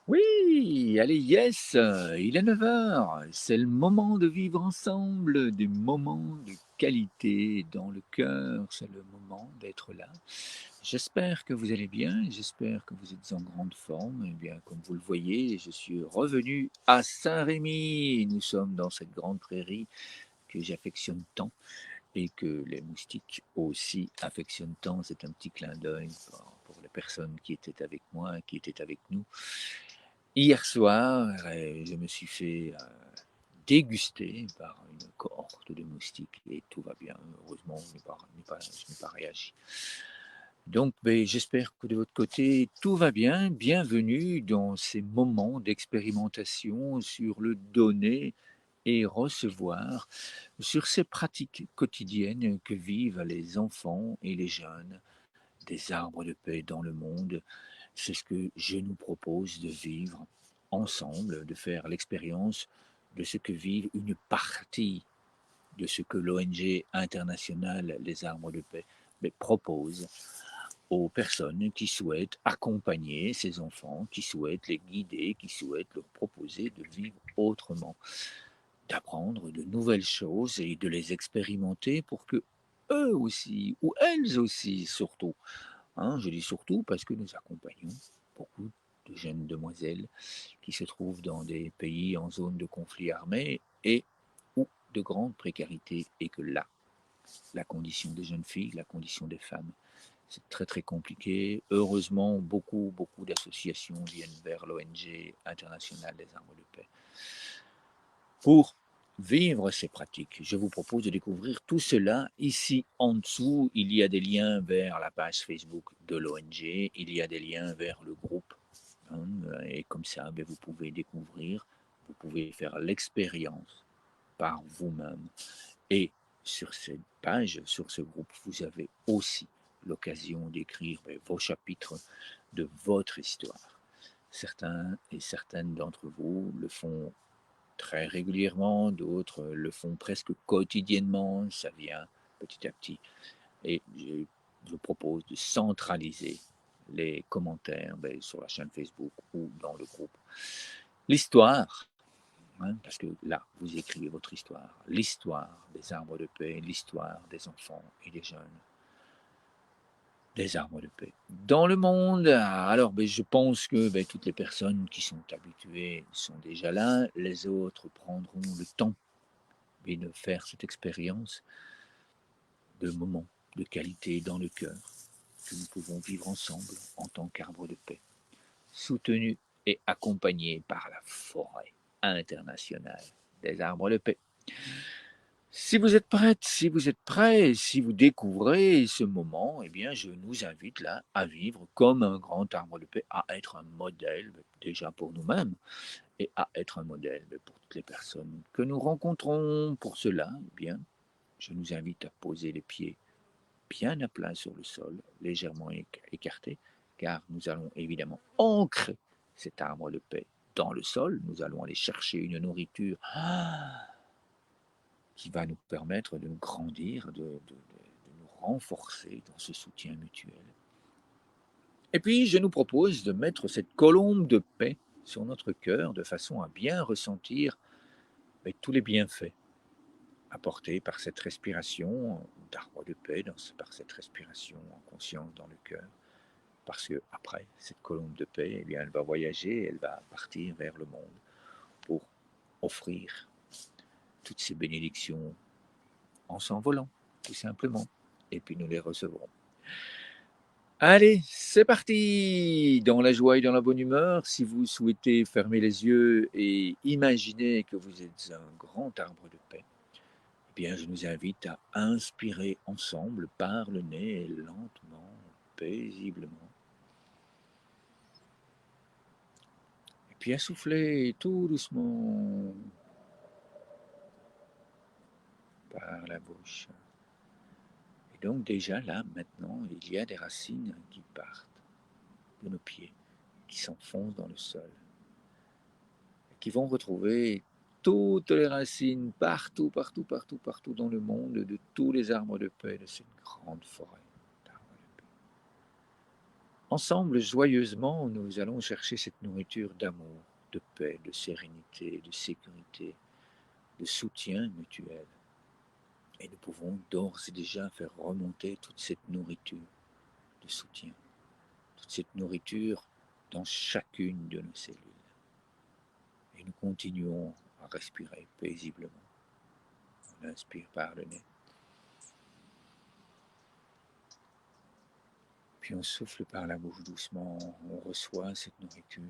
Oui, allez, yes, il est 9 heures. C'est le moment de vivre ensemble, des moments de qualité dans le cœur, c'est le moment d'être là. J'espère que vous allez bien, j'espère que vous êtes en grande forme. Eh bien, comme vous le voyez, je suis revenu à Saint-Rémy. Nous sommes dans cette grande prairie que j'affectionne tant et que les moustiques aussi affectionnent tant. C'est un petit clin d'œil pour les personnes qui étaient avec moi, qui étaient avec nous hier soir. Je me suis fait déguster par une cohorte de moustiques et tout va bien. Heureusement, je n'ai pas réagi. Donc, ben, j'espère que de votre côté, tout va bien. Bienvenue dans ces moments d'expérimentation sur le donner et recevoir, sur ces pratiques quotidiennes que vivent les enfants et les jeunes des arbres de paix dans le monde. C'est ce que je nous propose de vivre ensemble, de faire l'expérience de ce que vivent une partie de ce que l'ONG internationale Les Arbres de Paix propose aux personnes qui souhaitent accompagner ces enfants, qui souhaitent les guider, qui souhaitent leur proposer de vivre autrement, d'apprendre de nouvelles choses et de les expérimenter pour que eux aussi, ou elles aussi surtout, hein, je dis surtout parce que nous accompagnons beaucoup de jeunes demoiselles qui se trouvent dans des pays en zone de conflit armé et ou de grande précarité, et que là, la condition des jeunes filles, la condition des femmes, c'est très très compliqué. Heureusement, beaucoup d'associations viennent vers l'ONG internationale des armes de paix pour vivre ces pratiques. Je vous propose de découvrir tout cela ici en dessous. Il y a des liens vers la page Facebook de l'ONG, il y a des liens vers le groupe, hein, et comme ça, ben, vous pouvez découvrir, vous pouvez faire l'expérience par vous-même. Et sur cette page, sur ce groupe, vous avez aussi l'occasion d'écrire vos chapitres de votre histoire. Certains et certaines d'entre vous le font très régulièrement, d'autres le font presque quotidiennement, ça vient petit à petit. Et je vous propose de centraliser les commentaires sur la chaîne Facebook ou dans le groupe. L'histoire, hein, parce que là, vous écrivez votre histoire, l'histoire des arbres de paix, l'histoire des enfants et des jeunes, des arbres de paix. Dans le monde, alors je pense que toutes les personnes qui sont habituées sont déjà là, les autres prendront le temps de faire cette expérience de moments de qualité dans le cœur que nous pouvons vivre ensemble en tant qu'arbres de paix, soutenus et accompagnés par la forêt internationale des arbres de paix. Si vous êtes prête, si vous êtes prêt, si vous découvrez ce moment, eh bien, je nous invite là à vivre comme un grand arbre de paix, à être un modèle déjà pour nous-mêmes et à être un modèle pour toutes les personnes que nous rencontrons. Pour cela, eh bien, je nous invite à poser les pieds bien à plat sur le sol, légèrement écartés, car nous allons évidemment ancrer cet arbre de paix dans le sol. Nous allons aller chercher une nourriture qui va nous permettre de nous grandir, de nous renforcer dans ce soutien mutuel. Et puis, je nous propose de mettre cette colombe de paix sur notre cœur de façon à bien ressentir tous les bienfaits apportés par cette respiration d'arbre de paix, par cette respiration en conscience dans le cœur. Parce que après cette colombe de paix, eh bien, elle va voyager, elle va partir vers le monde pour offrir toutes ces bénédictions en s'envolant, tout simplement. Et puis nous les recevrons. Allez, c'est parti! Dans la joie et dans la bonne humeur, si vous souhaitez fermer les yeux et imaginer que vous êtes un grand arbre de paix, eh bien, je nous invite à inspirer ensemble par le nez, lentement, paisiblement. Et puis à souffler tout doucement par la bouche. Et donc déjà là, maintenant, il y a des racines qui partent de nos pieds, qui s'enfoncent dans le sol, qui vont retrouver toutes les racines partout, partout, partout, partout dans le monde, de tous les arbres de paix de cette grande forêt d'arbres de paix. Ensemble, joyeusement, nous allons chercher cette nourriture d'amour, de paix, de sérénité, de sécurité, de soutien mutuel. Et nous pouvons d'ores et déjà faire remonter toute cette nourriture de soutien, toute cette nourriture dans chacune de nos cellules. Et nous continuons à respirer paisiblement. On inspire par le nez. Puis on souffle par la bouche doucement, on reçoit cette nourriture.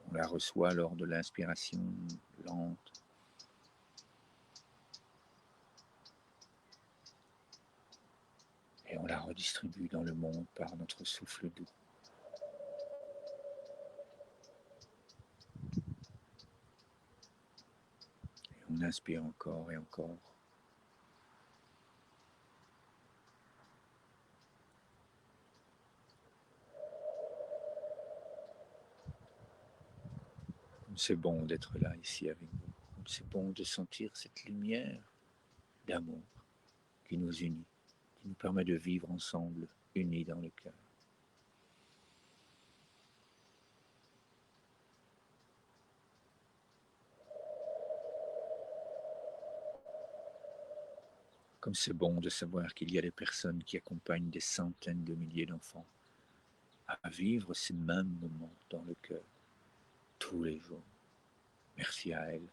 On la reçoit lors de l'inspiration lente. Et on la redistribue dans le monde par notre souffle doux. Et on inspire encore et encore. C'est bon d'être là, ici avec vous. C'est bon de sentir cette lumière d'amour qui nous unit, qui nous permet de vivre ensemble, unis dans le cœur. Comme c'est bon de savoir qu'il y a des personnes qui accompagnent des centaines de milliers d'enfants à vivre ces mêmes moments dans le cœur, tous les jours. Merci à elles.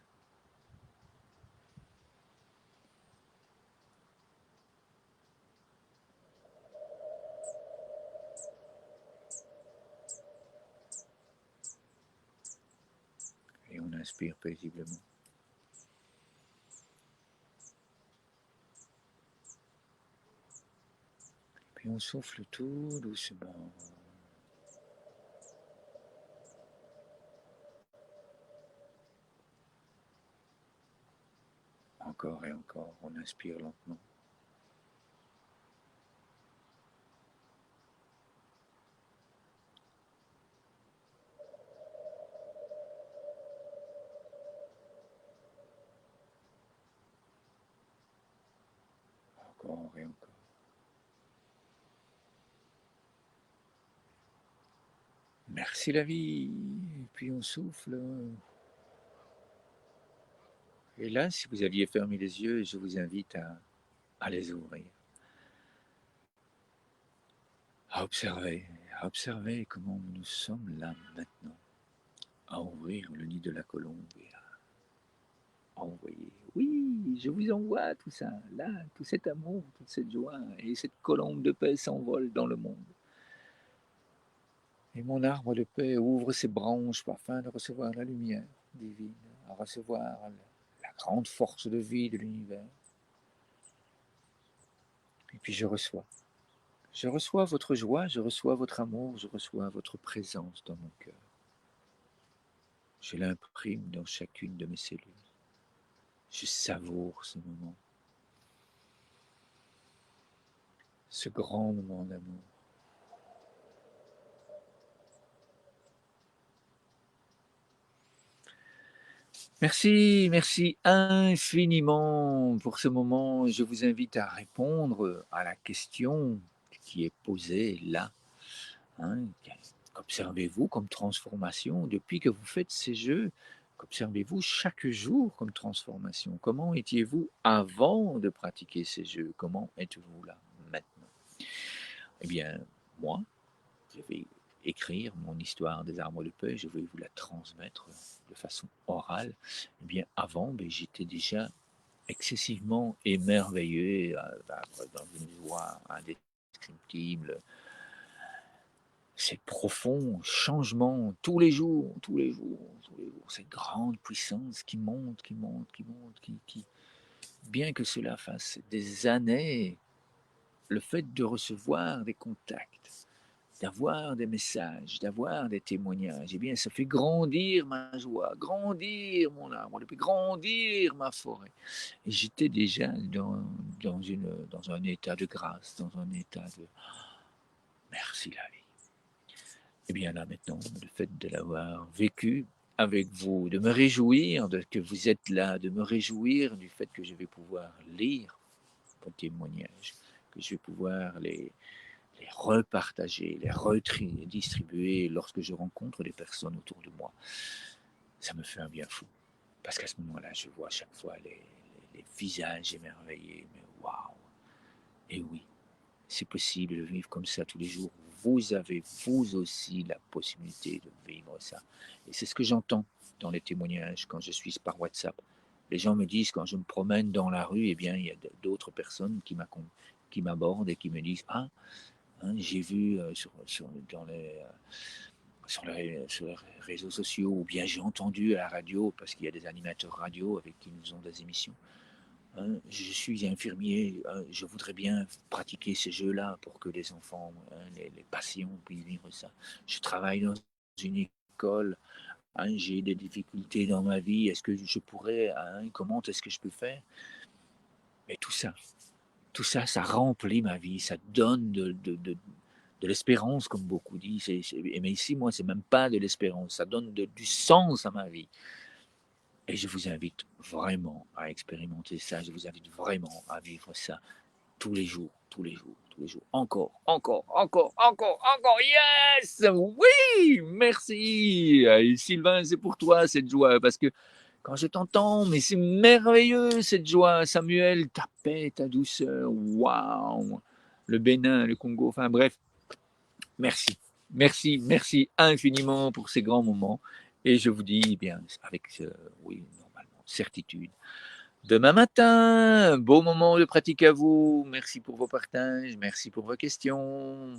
Et on inspire paisiblement. Puis on souffle tout doucement. Encore et encore, on inspire lentement. Encore et encore. Merci la vie. Et puis on souffle. Et là, si vous aviez fermé les yeux, je vous invite à les ouvrir. À observer comment nous sommes là maintenant. À ouvrir le nid de la colombe et à envoyer. Oui, je vous envoie tout ça, là, tout cet amour, toute cette joie. Et cette colombe de paix s'envole dans le monde. Et mon arbre de paix ouvre ses branches afin de recevoir la lumière divine, à recevoir la grande force de vie de l'univers. Et puis je reçois. Je reçois votre joie, je reçois votre amour, je reçois votre présence dans mon cœur. Je l'imprime dans chacune de mes cellules. Je savoure ce moment, ce grand moment d'amour. Merci, merci infiniment pour ce moment. Je vous invite à répondre à la question qui est posée là. Hein. Qu'observez-vous comme transformation depuis que vous faites ces jeux? Qu'observez-vous chaque jour comme transformation? Comment étiez-vous avant de pratiquer ces jeux? Comment êtes-vous là maintenant? Eh bien, moi, je vais écrire mon histoire des arbres de paix, je vais vous la transmettre de façon orale. Eh bien, avant, j'étais déjà excessivement émerveillé, dans une joie indescriptible. C'est profond, changement, tous les jours, tous les jours, cette grande puissance qui monte, qui monte, qui monte, bien que cela fasse des années, le fait de recevoir des contacts, d'avoir des messages, d'avoir des témoignages, eh bien, ça fait grandir ma joie, grandir mon arbre, puis grandir ma forêt. Et j'étais déjà dans un état de grâce, dans un état de merci la vie. Et bien là maintenant, le fait de l'avoir vécu avec vous, de me réjouir de que vous êtes là, de me réjouir du fait que je vais pouvoir lire vos témoignages, que je vais pouvoir les repartager, les redistribuer lorsque je rencontre des personnes autour de moi. Ça me fait un bien fou. Parce qu'à ce moment-là, je vois à chaque fois les visages émerveillés. Mais waouh! Et oui, c'est possible de vivre comme ça tous les jours. Vous avez, vous aussi, la possibilité de vivre ça. Et c'est ce que j'entends dans les témoignages quand je suis par WhatsApp. Les gens me disent, quand je me promène dans la rue, eh bien, il y a d'autres personnes qui m'abordent et qui me disent, ah, hein, j'ai vu sur les réseaux sociaux, ou bien j'ai entendu à la radio, parce qu'il y a des animateurs radio avec qui nous ont des émissions. Hein, je suis infirmier, hein, je voudrais bien pratiquer ces jeux-là pour que les enfants, hein, les patients puissent vivre ça. Je travaille dans une école, hein, j'ai des difficultés dans ma vie, est-ce que je pourrais, hein, comment est-ce que je peux faire? Mais tout ça, ça remplit ma vie, ça donne de l'espérance, comme beaucoup disent. Mais ici, moi, c'est même pas de l'espérance, ça donne du sens à ma vie. Et je vous invite vraiment à expérimenter ça, je vous invite vraiment à vivre ça tous les jours, tous les jours, tous les jours. Encore, encore, encore, encore, encore. Yes! Oui! Merci! Sylvain, c'est pour toi cette joie, parce que quand je t'entends, mais c'est merveilleux cette joie. Samuel, ta paix, ta douceur, waouh! Le Bénin, le Congo, enfin bref, merci. Merci, merci infiniment pour ces grands moments. Et je vous dis, eh bien, avec, oui, normalement, certitude, demain matin, beau moment de pratique à vous. Merci pour vos partages, merci pour vos questions.